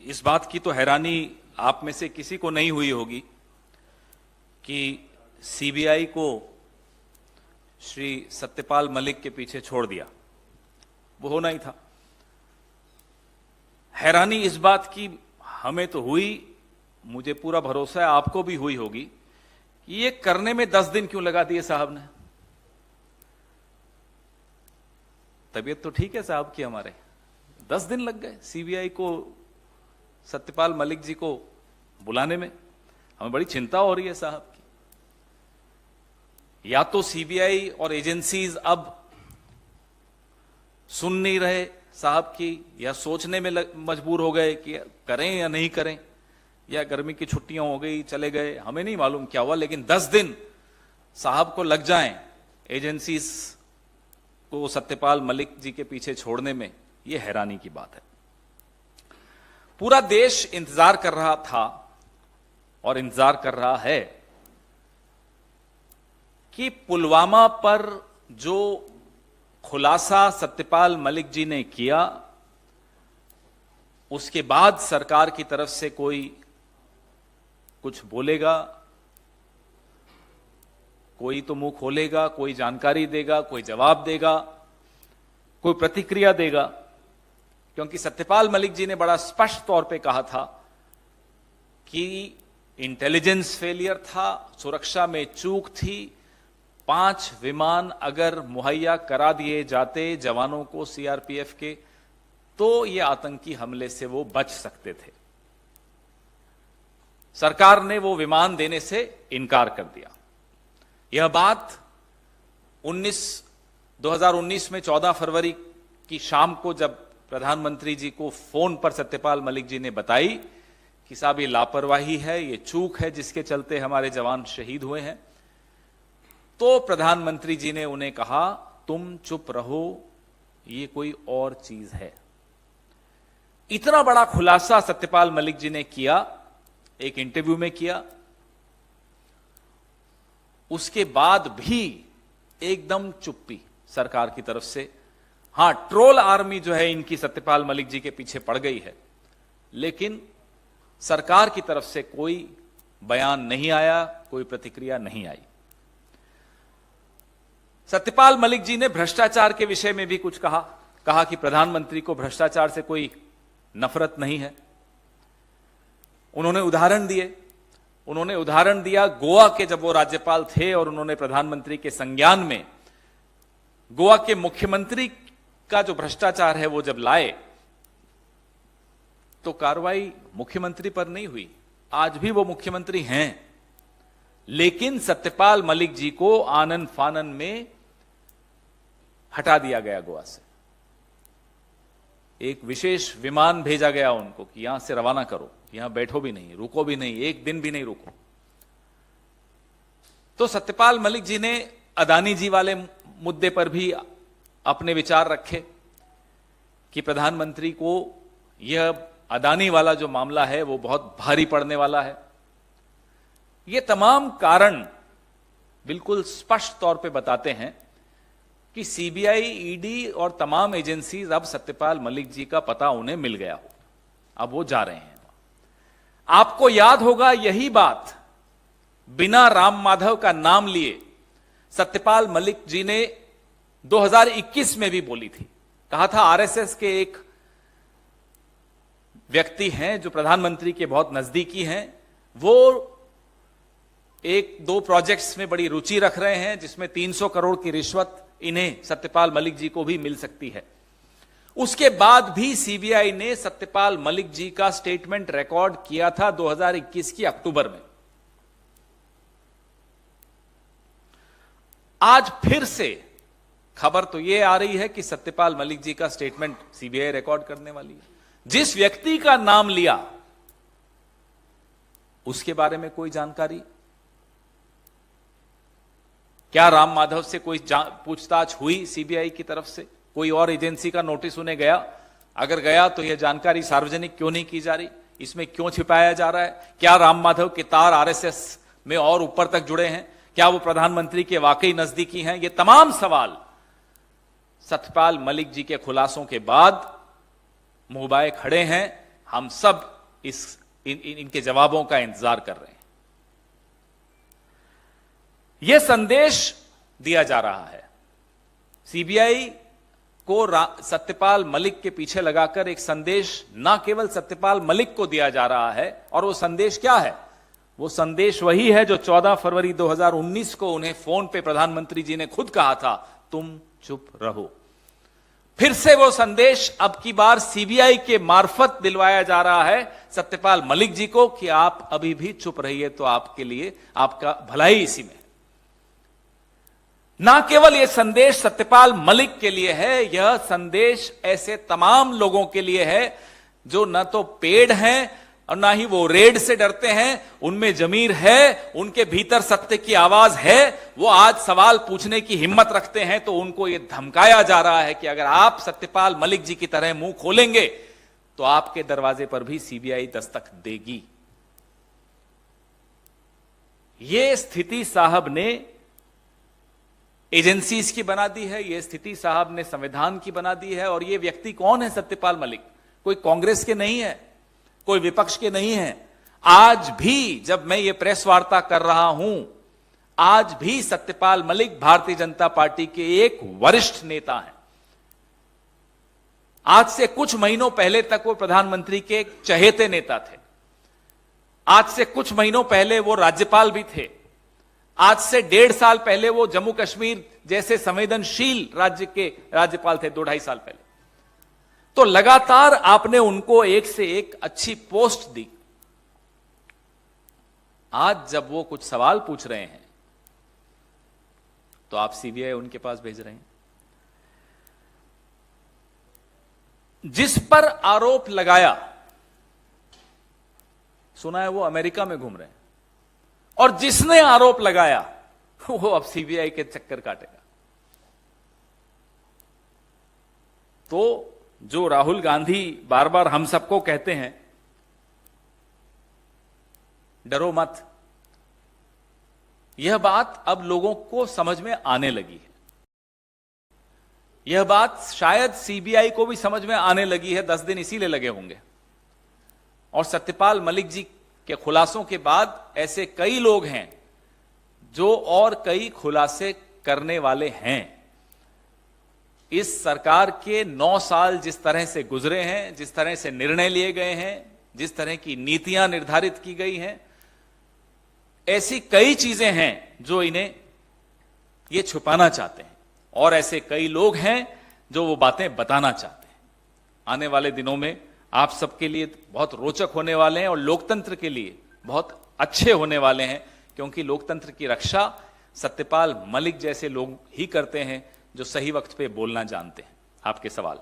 इस बात की तो हैरानी आप में से किसी को नहीं हुई होगी कि सीबीआई को श्री सत्यपाल मलिक के पीछे छोड़ दिया। वो होना ही था। हैरानी इस बात की हमें तो हुई, मुझे पूरा भरोसा है आपको भी हुई होगी, कि ये करने में 10 दिन क्यों लगा दिए साहब ने। तबीयत तो ठीक है साहब की, हमारे 10 दिन लग गए सीबीआई को सत्यपाल मलिक जी को बुलाने में। हमें बड़ी चिंता हो रही है साहब की। या तो सीबीआई और एजेंसीज अब सुन नहीं रहे साहब की, या सोचने में मजबूर हो गए कि करें या नहीं करें, या गर्मी की छुट्टियां हो गई चले गए, हमें नहीं मालूम क्या हुआ। लेकिन 10 दिन साहब को लग जाएं एजेंसीज को सत्यपाल मलिक जी के पीछे छोड़ने में, यह हैरानी की बात है। पूरा देश इंतजार कर रहा था और इंतजार कर रहा है कि पुलवामा पर जो खुलासा सत्यपाल मलिक जी ने किया, उसके बाद सरकार की तरफ से कोई कुछ बोलेगा, कोई तो मुंह खोलेगा, कोई जानकारी देगा, कोई जवाब देगा, कोई प्रतिक्रिया देगा। क्योंकि सत्यपाल मलिक जी ने बड़ा स्पष्ट तौर पे कहा था कि इंटेलिजेंस फेलियर था, सुरक्षा में चूक थी। 5 विमान अगर मुहैया करा दिए जाते जवानों को सीआरपीएफ के, तो ये आतंकी हमले से वो बच सकते थे। सरकार ने वो विमान देने से इनकार कर दिया। यह बात 2019 में 14 फरवरी की शाम को जब प्रधानमंत्री जी को फोन पर सत्यपाल मलिक जी ने बताई कि साहब ये लापरवाही है, ये चूक है जिसके चलते हमारे जवान शहीद हुए हैं, तो प्रधानमंत्री जी ने उन्हें कहा तुम चुप रहो, ये कोई और चीज है। इतना बड़ा खुलासा सत्यपाल मलिक जी ने किया, एक इंटरव्यू में किया। उसके बाद भी एकदम चुप्पी सरकार की तरफ से। हां, ट्रोल आर्मी जो है इनकी सत्यपाल मलिक जी के पीछे पड़ गई है, लेकिन सरकार की तरफ से कोई बयान नहीं आया, कोई प्रतिक्रिया नहीं आई। सत्यपाल मलिक जी ने भ्रष्टाचार के विषय में भी कुछ कहा कि प्रधानमंत्री को भ्रष्टाचार से कोई नफरत नहीं है। उन्होंने उदाहरण दिया गोवा के, जब वो राज्यपाल थे और उन्होंने प्रधानमंत्री के संज्ञान में गोवा के मुख्यमंत्री का जो भ्रष्टाचार है वो जब लाए, तो कार्रवाई मुख्यमंत्री पर नहीं हुई। आज भी वो मुख्यमंत्री हैं, लेकिन सत्यपाल मलिक जी को आनन फानन में हटा दिया गया गोवा से। एक विशेष विमान भेजा गया उनको कि यहां से रवाना करो, यहां बैठो भी नहीं, रुको भी नहीं, एक दिन भी नहीं रुको। तो सत्यपाल मलिक जी ने अदानी जी वाले मुद्दे पर भी अपने विचार रखे कि प्रधानमंत्री को यह अदानी वाला जो मामला है वो बहुत भारी पड़ने वाला है। ये तमाम कारण बिल्कुल स्पष्ट तौर पे बताते हैं कि सीबीआई, ईडी और तमाम एजेंसीज अब सत्यपाल मलिक जी का पता उन्हें मिल गया हो, अब वो जा रहे हैं। आपको याद होगा यही बात बिना राम माधव का नाम लिए सत्यपाल मलिक जी ने 2021 में भी बोली थी। कहा था आरएसएस के एक व्यक्ति हैं जो प्रधानमंत्री के बहुत नजदीकी हैं, वो 1-2 प्रोजेक्ट्स में बड़ी रुचि रख रहे हैं जिसमें 300 करोड़ की रिश्वत इन्हें सत्यपाल मलिक जी को भी मिल सकती है। उसके बाद भी सीबीआई ने सत्यपाल मलिक जी का स्टेटमेंट रिकॉर्ड किया था 2021 की अक्टूबर में। आज फिर से खबर तो यह आ रही है कि सत्यपाल मलिक जी का स्टेटमेंट सीबीआई रिकॉर्ड करने वाली है। जिस व्यक्ति का नाम लिया उसके बारे में कोई जानकारी? क्या राम माधव से कोई पूछताछ हुई सीबीआई की तरफ से? कोई और एजेंसी का नोटिस उन्हें गया? अगर गया तो यह जानकारी सार्वजनिक क्यों नहीं की जा रही? इसमें क्यों छिपाया जा रहा है? क्या राम माधव के तार आरएसएस में और ऊपर तक जुड़े हैं? क्या वो प्रधानमंत्री के वाकई नजदीकी हैं? ये तमाम सवाल सत्यपाल मलिक जी के खुलासों के बाद मुंह बाए खड़े हैं। हम सब इनके जवाबों का इंतजार कर रहे हैं। यह संदेश दिया जा रहा है सीबीआई को सत्यपाल मलिक के पीछे लगाकर एक संदेश ना केवल सत्यपाल मलिक को दिया जा रहा है, और वो संदेश क्या है? वो संदेश वही है जो 14 फरवरी 2019 को उन्हें फोन पे प्रधानमंत्री जी ने खुद कहा था, तुम चुप रहो। फिर से वो संदेश अब की बार सीबीआई के मार्फत दिलवाया जा रहा है सत्यपाल मलिक जी को कि आप अभी भी चुप रहिए तो आपके लिए आपका भलाई इसी में। ना केवल यह संदेश सत्यपाल मलिक के लिए है, यह संदेश ऐसे तमाम लोगों के लिए है जो न तो पेड़ हैं और ना ही वो रेड से डरते हैं, उनमें जमीर है, उनके भीतर सत्य की आवाज है, वो आज सवाल पूछने की हिम्मत रखते हैं। तो उनको ये धमकाया जा रहा है कि अगर आप सत्यपाल मलिक जी की तरह मुंह खोलेंगे तो आपके दरवाजे पर भी सीबीआई दस्तक देगी। ये स्थिति साहब ने एजेंसीज की बना दी है, ये स्थिति साहब ने संविधान की बना दी है। और ये व्यक्ति कौन है? सत्यपाल मलिक कोई कांग्रेस के नहीं है, कोई विपक्ष के नहीं है। आज भी जब मैं ये प्रेस वार्ता कर रहा हूं, आज भी सत्यपाल मलिक भारतीय जनता पार्टी के एक वरिष्ठ नेता हैं। आज से कुछ महीनों पहले तक वो प्रधानमंत्री के एक चहेते नेता थे। आज से कुछ महीनों पहले वो राज्यपाल भी थे। आज से 1.5 साल पहले वो जम्मू कश्मीर जैसे संवेदनशील राज्य के राज्यपाल थे, 2-2.5 साल पहले। तो लगातार आपने उनको एक से एक अच्छी पोस्ट दी। आज जब वो कुछ सवाल पूछ रहे हैं तो आप सीबीआई उनके पास भेज रहे हैं। जिस पर आरोप लगाया, सुना है वो अमेरिका में घूम रहे हैं, और जिसने आरोप लगाया वो अब सीबीआई के चक्कर काटेगा। तो जो राहुल गांधी बार बार हम सबको कहते हैं डरो मत, यह बात अब लोगों को समझ में आने लगी है। यह बात शायद सीबीआई को भी समझ में आने लगी है। 10 दिन इसीलिए लगे होंगे। और सत्यपाल मलिक जी के खुलासों के बाद ऐसे कई लोग हैं जो और कई खुलासे करने वाले हैं। इस सरकार के 9 साल जिस तरह से गुजरे हैं, जिस तरह से निर्णय लिए गए हैं, जिस तरह की नीतियां निर्धारित की गई हैं, ऐसी कई चीजें हैं जो इन्हें ये छुपाना चाहते हैं, और ऐसे कई लोग हैं जो वो बातें बताना चाहते हैं। आने वाले दिनों में आप सबके लिए बहुत रोचक होने वाले हैं और लोकतंत्र के लिए बहुत अच्छे होने वाले हैं, क्योंकि लोकतंत्र की रक्षा सत्यपाल मलिक जैसे लोग ही करते हैं जो सही वक्त पे बोलना जानते हैं। आपके सवाल।